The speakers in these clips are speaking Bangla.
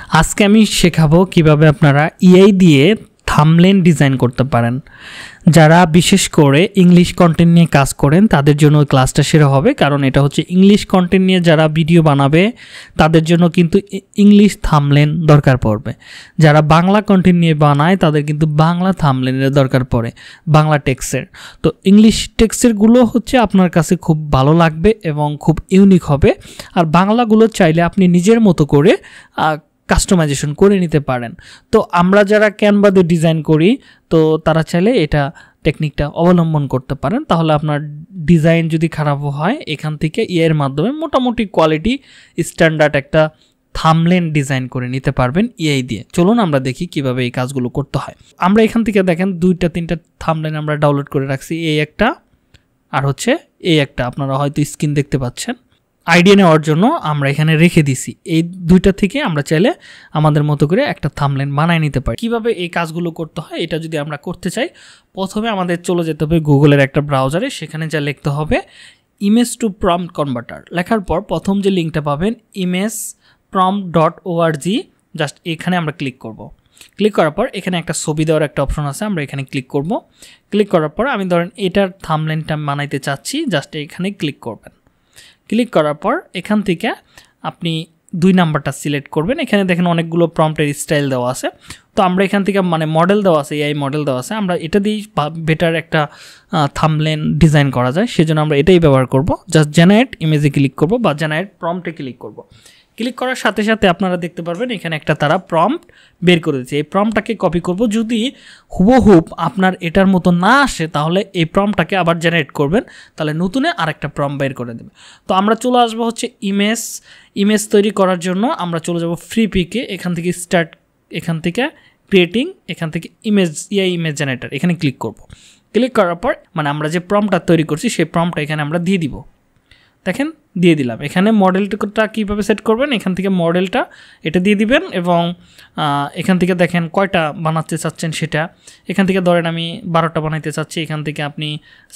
আজকে আমি শেখাবো কিভাবে আপনারা এআই দিয়ে থাম্বনেল ডিজাইন করতে পারেন। যারা বিশেষ করে ইংলিশ কন্টেন্ট নিয়ে কাজ করেন তাদের জন্য ওই ক্লাসটা সেরা হবে, কারণ এটা হচ্ছে ইংলিশ কন্টেন্ট নিয়ে যারা ভিডিও বানাবে তাদের জন্য কিন্তু ইংলিশ থাম্বনেল দরকার পড়বে। যারা বাংলা কন্টেন্ট নিয়ে বানায় তাদের কিন্তু বাংলা থাম্বনেলের দরকার পড়ে, বাংলা টেক্সটের। তো ইংলিশ টেক্সটেরগুলো হচ্ছে আপনার কাছে খুব ভালো লাগবে এবং খুব ইউনিক হবে, আর বাংলাগুলো চাইলে আপনি নিজের মতো করে কাস্টমাইজেশন করে নিতে পারেন। তো আমরা যারা ক্যানভা দিয়ে ডিজাইন করি তো তারা চাইলে এটা টেকনিকটা অবলম্বন করতে পারেন, তাহলে আপনার ডিজাইন যদি খারাপও হয় এখান থেকে এর মাধ্যমে মোটামুটি কোয়ালিটি স্ট্যান্ডার্ড একটা থাম্বনেল ডিজাইন করে নিতে পারবেন এআই দিয়ে। চলুন আমরা দেখি কিভাবে এই কাজগুলো করতে হয়। আমরা এখান থেকে দেখেন 2-3টা থাম্বনেল আমরা ডাউনলোড করে রাখছি, এই একটা আর হচ্ছে এই একটা, আপনারা হয়তো স্ক্রিন দেখতে পাচ্ছেন। আইডিয়া নেওয়ার জন্য আমরা এখানে রেখে দিছি। এই দুইটা থেকে আমরা চাইলে আমাদের মতো করে একটা থাম্বনেল বানায় নিতে পারি। কিভাবে এই কাজগুলো করতে হয় এটা যদি আমরা করতে চাই, প্রথমে আমাদের চলে যেতে হবে গুগলের একটা ব্রাউজারে, সেখানে যা লিখতে হবে ইমেজ টু প্রম্পট কনভার্টার। লেখার পর প্রথম যে লিঙ্কটা পাবেন imageprompt.org, জাস্ট এখানে আমরা ক্লিক করব। ক্লিক করার পর এখানে একটা ছবি দেওয়ার একটা অপশন আছে, আমরা এখানে ক্লিক করব। ক্লিক করার পর আমি ধরেন এটার থাম্বনেলটা বানাইতে চাচ্ছি, জাস্ট এখানে ক্লিক করবেন। ক্লিক করার পর এখান থেকে আপনি 2 নাম্বারটা সিলেক্ট করবেন। এখানে দেখেন অনেকগুলো প্রম্পটের স্টাইল দেওয়া আছে, তো আমরা এখান থেকে মডেল দেওয়া আছে, এআই মডেল দেওয়া আছে, আমরা এটা দিয়েই বেটার একটা থাম্বনেল ডিজাইন করা যায়, সেজন্য আমরা এটাই ব্যবহার করব। জাস্ট জেনারেট ইমেজে ক্লিক করব বা জেনারেট প্রম্পটে ক্লিক করব। ক্লিক করার সাথে সাথে আপনারা দেখতে পারবেন এখানে একটা তারা প্রম্পট বের করে দিচ্ছে। এই প্রম্পটটাকে কপি করব, যদি হুবহুব আপনার এটার মতো না আসে তাহলে এই প্রম্পটটাকে আবার জেনারেট করবেন, তাহলে নতুনে আরেকটা প্রম্পট বের করে দেবে। তো আমরা চলে আসবো হচ্ছে ইমেজ তৈরি করার জন্য আমরা চলে যাব ফ্রি পিকে, এখান থেকে স্টার্ট, এখান থেকে ক্রিয়েটিং, এখান থেকে ইমেজ জেনারেটর, এখানে ক্লিক করব। ক্লিক করার পর আমরা যে প্রম্পটটা তৈরি করছি সেই প্রম্পটটা এখানে আমরা দিয়ে দিব। দেখেন দিয়ে দিলাম। এখানে মডেলটা কীভাবে সেট করবেন, এখান থেকে মডেলটা এটা দিয়ে দিবেন এবং এখান থেকে দেখেন কয়টা বানাতে চাচ্ছেন সেটা, এখান থেকে ধরেন আমি 12টা বানাইতে চাচ্ছি, এখান থেকে আপনি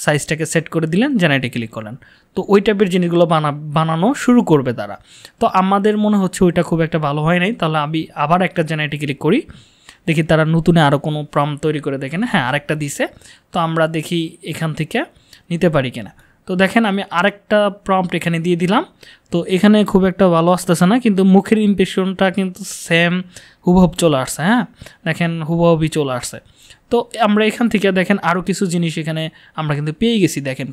সাইজটাকে সেট করে দিলেন, জেনারেটে ক্লিক করলেন। তো ওই টাইপের জিনিসগুলো বানানো শুরু করবে তারা। তো আমাদের মনে হচ্ছে ওইটা খুব একটা ভালো হয় নাই, তাহলে আমি আবার একটা জেনারেটে ক্লিক করি, দেখি তারা নতুনে আরও কোনো প্রম্পট তৈরি করে দেখেন, হ্যাঁ আরেকটা দিছে। তো আমরা দেখি এখান থেকে নিতে পারি কিনা। তো দেখেন আমি আরেকটা প্রম্পট এখানে দিয়ে দিলাম। তো এখানে খুব একটা ভালো আসতেছে না, কিন্তু মুখের ইমপ্রেশনটা কিন্তু সেম হুবহুব চলে আসছে। হ্যাঁ দেখেন হুবহুবই চলে আসছে। তো আমরা এখান থেকে দেখেন আরও কিছু জিনিস এখানে আমরা কিন্তু পেয়ে গেছি। দেখেন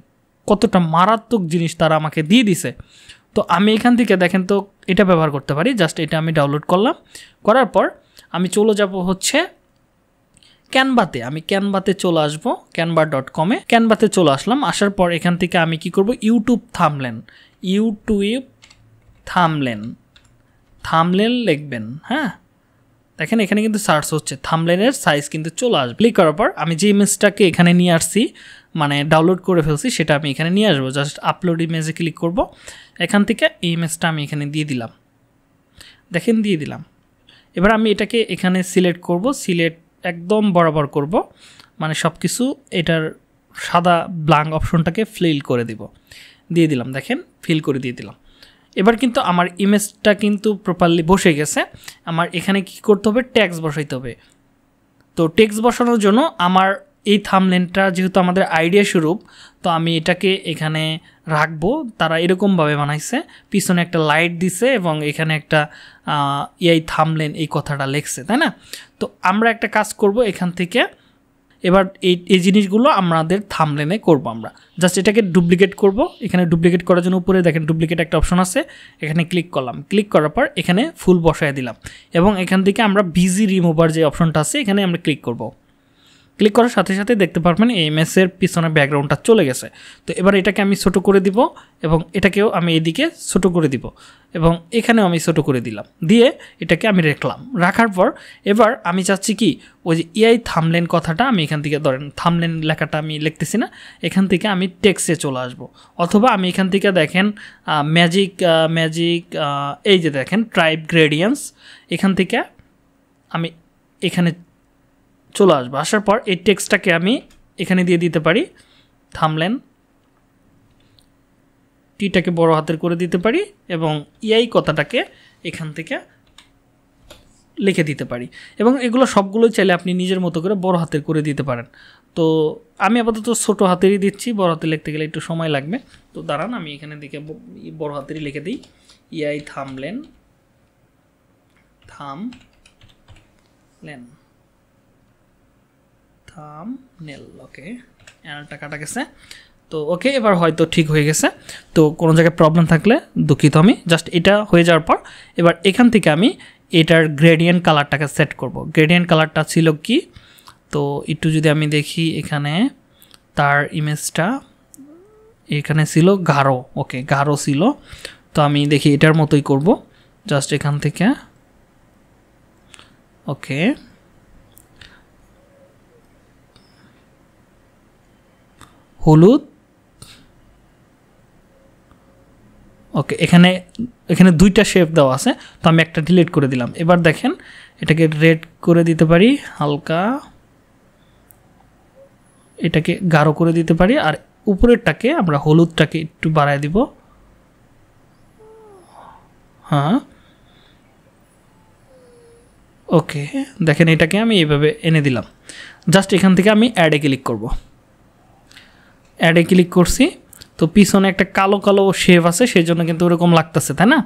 কতটা মারাত্মক জিনিস তারা আমাকে দিয়ে দিছে। তো আমি এখান থেকে দেখেন তো এটা ব্যবহার করতে পারি। জাস্ট এটা আমি ডাউনলোড করলাম, করার পর আমি চলে যাব হচ্ছে ক্যানভাতে। আমি ক্যানভাতে চলে আসবো, canva.com-এ ক্যানভাতে চলে আসলাম। আসার পর এখান থেকে আমি কি করব, ইউটিউব থাম্বনেল লিখবেন। হ্যাঁ দেখেন এখানে কিন্তু সার্চ হচ্ছে, থাম্বনেলের সাইজ কিন্তু চলে আসবে। ক্লিক করার পর আমি যে ইমেজটাকে এখানে নিয়ে আসছি, ডাউনলোড করে ফেলছি, সেটা আমি এখানে নিয়ে আসবো। জাস্ট আপলোড ইমেজে ক্লিক করব। এখান থেকে এই ইমেজটা আমি এখানে দিয়ে দিলাম, দেখেন দিয়ে দিলাম। এবার আমি এটাকে এখানে সিলেক্ট করব, সিলেক্ট একদম বরাবর করব, সব কিছু এটার সাদা ব্ল্যাঙ্ক অপশনটাকে ফিল করে দিয়ে দিলাম। দেখেন ফিল করে দিয়ে দিলাম। এবার কিন্তু আমার ইমেজটা কিন্তু প্রপারলি বসে গেছে। আমার এখানে কি করতে হবে, ট্যাক্স বসাইতে হবে। তো ট্যাক্স বসানোর জন্য আমার এই থাম্বনেলটা যেহেতু আমাদের আইডিয়া স্বরূপ, তো আমি এটাকে এখানে রাখবো। তারা এরকমভাবে বানাইছে, পিছনে একটা লাইট দিছে এবং এখানে একটা এই থাম্বনেল এই কথাটা লিখছে, তাই না? তো আমরা একটা কাজ করব, এখান থেকে এবার এই জিনিসগুলো আমাদের থাম্বনেলে করব। আমরা জাস্ট এটাকে ডুপ্লিকেট করব। এখানে ডুপ্লিকেট করার জন্য উপরে দেখেন ডুপ্লিকেট একটা অপশন আছে, এখানে ক্লিক করলাম। ক্লিক করার পর এখানে ফুল বসায় দিলাম এবং এখান থেকে আমরা বিজি রিমুভার যে অপশনটা আছে এখানে আমরা ক্লিক করব। ক্লিক করার সাথে সাথে দেখতে পারবেন এই ইমেজের পিছনে ব্যাকগ্রাউন্ডটা চলে গেছে। তো এবার এটাকে আমি ছোট করে দিব এবং এটাকেও আমি এদিকে ছোট করে দিব এবং এখানেও আমি ছোট করে দিলাম, দিয়ে এটাকে আমি রাখার পর এবার আমি চাচ্ছি কি, ওই যে এআই থাম্বনেল কথাটা আমি এখান থেকে ধরেন থাম্বনেল লেখাটা আমি লিখতেছি না, এখান থেকে আমি টেক্সটে চলে আসব। অথবা আমি এখান থেকে দেখেন ম্যাজিক এই যে দেখেন ট্রাইব গ্রেডিয়েন্টস, এখান থেকে আমি এখানে চলে আসবো। আসার পর এই টেক্সটটাকে আমি এখানে দিয়ে দিতে পারি, থাম্বনেল টিটাকে বড় হাতের করে দিতে পারি এবং এআই কথাটাকে এখান থেকে লিখে দিতে পারি এবং এগুলো সবগুলোই চাইলে আপনি নিজের মতো করে বড় হাতের করে দিতে পারেন। তো আমি আপাতত ছোটো হাতেরই দিচ্ছি, বড় হাতে লিখতে গেলে একটু সময় লাগবে। তো দাঁড়ান আমি এখানে দিকে বড় হাতেরই লিখে দিই, EI থামলেন থামনেল। ওকে, অ্যানালটা কাটা গেছে। তো ওকে, এবার হয়তো ঠিক হয়ে গেছে। তো কোনো জায়গায় প্রবলেম থাকলে দুঃখিত আমি। জাস্ট এটা হয়ে যাওয়ার পর এবার এখান থেকে আমি এটার গ্রেডিয়েন্ট কালারটাকে সেট করব। গ্রেডিয়েন্ট কালারটা ছিল কি, তো একটু যদি আমি দেখি এখানে তার ইমেজটা এখানে ছিল গাঢ়। ওকে, গাঢ় ছিল। তো আমি দেখি এটার মতোই করব, জাস্ট এখান থেকে। ওকে, হলুদ। ওকে, এখানে দুইটা শেপ দেওয়া আছে, তো আমি একটা ডিলিট করে দিলাম। এবার দেখেন এটাকে রেড করে দিতে পারি হালকা, এটাকে গাঢ় করে দিতে পারি, আর উপরেরটাকে আমরা হলুদটাকে একটু বাড়ায় দিব। হ্যাঁ, ওকে, দেখেন এটাকে আমি এইভাবে এনে দিলাম। জাস্ট এখান থেকে আমি অ্যাডে ক্লিক করব। অ্যাডে ক্লিক করছি, তো পিছনে একটা কালো কালো শেপ আছে, সেই জন্য কিন্তু ওরকম লাগতেছে, তাই না?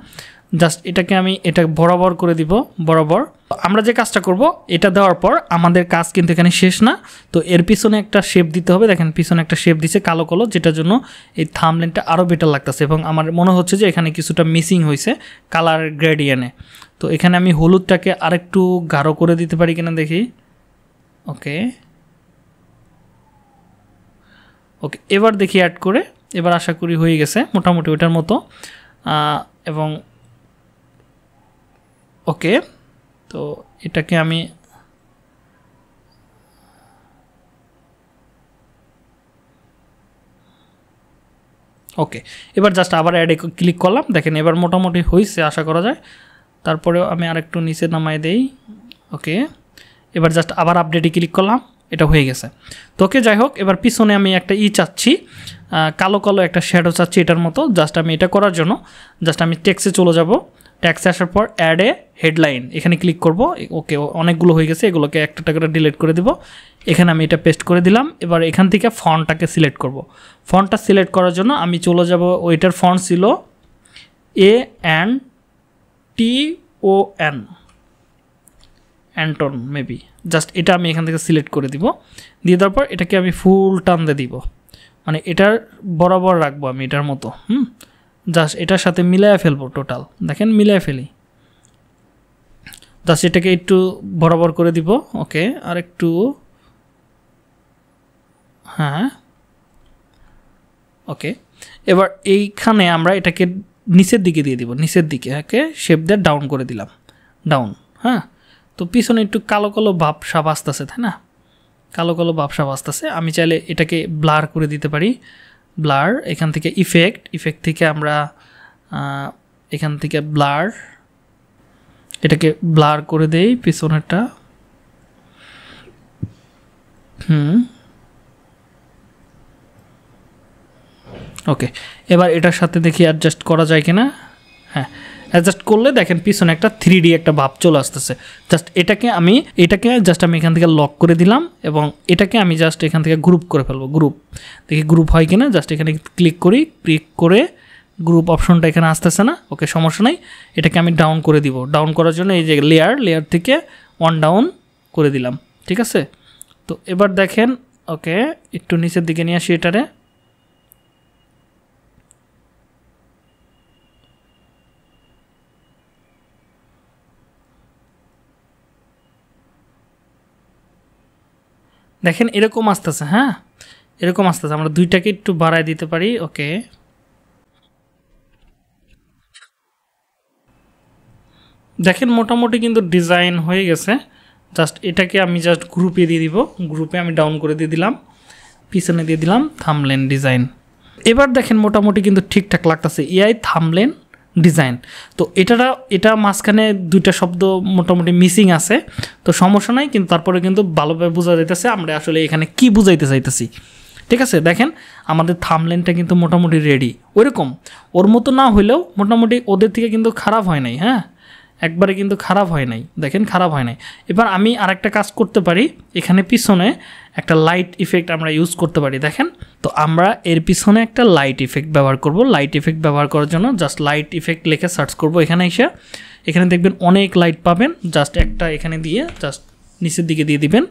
জাস্ট এটাকে আমি এটা বরাবর করে দিব, বরাবর। আমরা যে কাজটা করব, এটা দেওয়ার পর আমাদের কাজ কিন্তু এখানে শেষ না। তো এর পিছনে একটা শেপ দিতে হবে। দেখেন পিছনে একটা শেপ দিছে কালো কালো, যেটার জন্য এই থাম্বনেলটা আরও বেটার লাগতেছে এবং আমার মনে হচ্ছে যে এখানে কিছুটা মিসিং হয়েছে কালার গ্রেডিয়েন্টে। তো এখানে আমি হলুদটাকে আরেকটু গাঢ় করে দিতে পারি কিনা দেখি। ওকে, ওকে, এবার দেখি অ্যাড করে, এবার আশা করি হয়ে গেছে মোটামুটি ওটার মতো। এবং ওকে, তো এটাকে আমি ওকে, এবার জাস্ট আবার অ্যাডে ক্লিক করলাম। দেখেন এবার মোটামুটি হয়েছে আশা করা যায়। তারপরেও আমি আরেকটু নিচে নামাই দেই। ওকে, এবার জাস্ট আবার আপডেটে ক্লিক করলাম, এটা হয়ে গেছে। তো ওকে, যাই হোক, এবার পিছনে আমি একটা চাচ্ছি, কালো কালো একটা শ্যাডো চাচ্ছি এটার মতো। জাস্ট আমি এটা করার জন্য জাস্ট আমি টেক্সে চলে যাব। টেক্সে আসার পর অ্যাডে হেডলাইন এখানে ক্লিক করব। ওকে, অনেকগুলো হয়ে গেছে, এগুলোকে একটা করে ডিলিট করে দেব। এখানে আমি এটা পেস্ট করে দিলাম। এবার এখান থেকে ফন্টটাকে সিলেক্ট করব। ফন্টটা সিলেক্ট করার জন্য আমি চলে যাব, ওইটার ফন্ট ছিল ANTON, অ্যান্টন মেবি। জাস্ট এটা আমি এখান থেকে সিলেক্ট করে দিব। দিয়ে দেওয়ার পর এটাকে আমি ফুল টান দিয়ে দিব, মানে এটার বরাবর রাখবো আমি এটার মতো। জাস্ট এটার সাথে মিলাইয়া ফেলবো টোটাল। দেখেন মিলাইয়া ফেলি, জাস্ট এটাকে একটু বরাবর করে দিব। ওকে, আর একটু, হ্যাঁ, ওকে। এবার এইখানে আমরা এটাকে নিচের দিকে দিয়ে দিব, নিচের দিকে। ওকে, শেপ দিয়ে ডাউন করে দিলাম, ডাউন। হ্যাঁ, তো পিছনে একটু কালো কালো ভাব সাপ আসতেছে, তাই না? কালো কালো ভাব সাপ আসতেছে। আমি চাইলে এটাকে ব্লার করে দিতে পারি। ব্লার, এখান থেকে ইফেক্ট থেকে আমরা এখান থেকে ব্লার, এটাকে ব্লার করে দেই পিছনেরটা। ওকে, এবার এটার সাথে দেখি অ্যাডজাস্ট করা যায় কিনা। হ্যাঁ, অ্যাডজাস্ট করলে দেখেন পিছনে একটা 3D একটা ভাব চলে আসতেছে। জাস্ট এটাকে জাস্ট আমি এখান থেকে লক করে দিলাম এবং এটাকে আমি জাস্ট এখান থেকে গ্রুপ করে ফেলবো। গ্রুপ, দেখি গ্রুপ হয় কিনা। জাস্ট এখানে ক্লিক করে গ্রুপ অপশনটা এখানে আসতেছে না। ওকে, সমস্যা নাই, এটাকে আমি ডাউন করে দিব। ডাউন করার জন্য এই যে লেয়ার থেকে 1 ডাউন করে দিলাম, ঠিক আছে? তো এবার দেখেন, ওকে, একটু নিচের দিকে নিয়ে আসি এটারে। দেখেন এরকম আসতেছে, হ্যাঁ, এরকম আসতেছে। আমরা দুইটাকে একটু বাড়ায় দিতে পারি। ওকে, দেখেন মোটামুটি কিন্তু ডিজাইন হয়ে গেছে। জাস্ট এটাকে আমি জাস্ট গ্রুপে দিয়ে দিব। গ্রুপে আমি ডাউন করে দিয়ে দিলাম, পিছনে দিয়ে দিলাম থাম্বনেল ডিজাইন। এবার দেখেন মোটামুটি কিন্তু ঠিকঠাক লাগতেছে, এআই থাম্বনেল ডিজাইন। তো এটা মাঝখানে দুইটা শব্দ মোটামুটি মিসিং আছে, তো সমস্যা নাই, কিন্তু তারপরে কিন্তু ভালোভাবে বোঝা যাইতেছে আমরা আসলে এখানে কি বুঝাইতে চাইতেছি। ঠিক আছে, দেখেন আমাদের থাম্বনেলটা কিন্তু মোটামুটি রেডি। ওইরকম ওর মতো না হইলেও মোটামুটি ওদের থেকে কিন্তু খারাপ হয় নাই। হ্যাঁ, একবারে কিন্তু খারাপ হয় নাই, দেখেন খারাপ হয় নাই। এবার আমি আরেকটা কাজ করতে পারি, এখানে পিছনে একটা লাইট ইফেক্ট আমরা ইউজ করতে পারি, দেখেন। তো আমরা এর পিছনে একটা লাইট ইফেক্ট ব্যবহার করব। লাইট ইফেক্ট ব্যবহার করার জন্য জাস্ট লাইট ইফেক্ট লিখে সার্চ করব, এখানে এসে এখানে দেখবেন অনেক লাইট পাবেন। জাস্ট একটা এখানে দিয়ে জাস্ট নিচের দিকে দিয়ে দিবেন,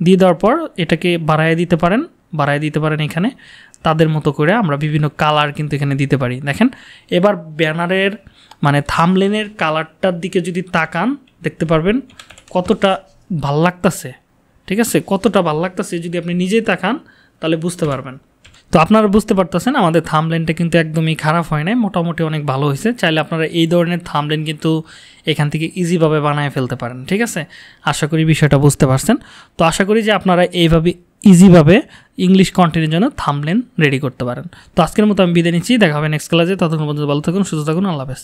দিয়ে দেওয়ার পর এটাকে বাড়ায় দিতে পারেন এখানে তাদের মতো করে। আমরা বিভিন্ন কালার কিন্তু এখানে দিতে পারি, দেখেন। এবার ব্যানারের মানে থাম্বনেলের কালারটার দিকে যদি তাকান দেখতে পারবেন কতটা ভাল লাগতেছে, ঠিক আছে, কতটা ভাল লাগতেছে। যদি আপনি নিজেই তাকান তাহলে বুঝতে পারবেন। তো আপনারা বুঝতে পারতেছেন আমাদের থাম্বনেলটা কিন্তু একদমই খারাপ হয় নাই, মোটামুটি অনেক ভালো হয়েছে। চাইলে আপনারা এই ধরনের থাম্বনেল কিন্তু এখান থেকে ইজিভাবে বানিয়ে ফেলতে পারেন, ঠিক আছে। আশা করি বিষয়টা বুঝতে পারছেন। তো আশা করি যে আপনারা এইভাবে ইজিভাবে ইংলিশ কন্টেন্টের জন্য থাম্বনেল রেডি করতে পারেন। তো আজকের মতো আমি বিদায় নিচ্ছি, দেখা হবে নেক্সট ক্লাসে। ততক্ষণ পর্যন্ত ভালো থাকুন, সুস্থ থাকুন, আল্লাহ হাফেজ।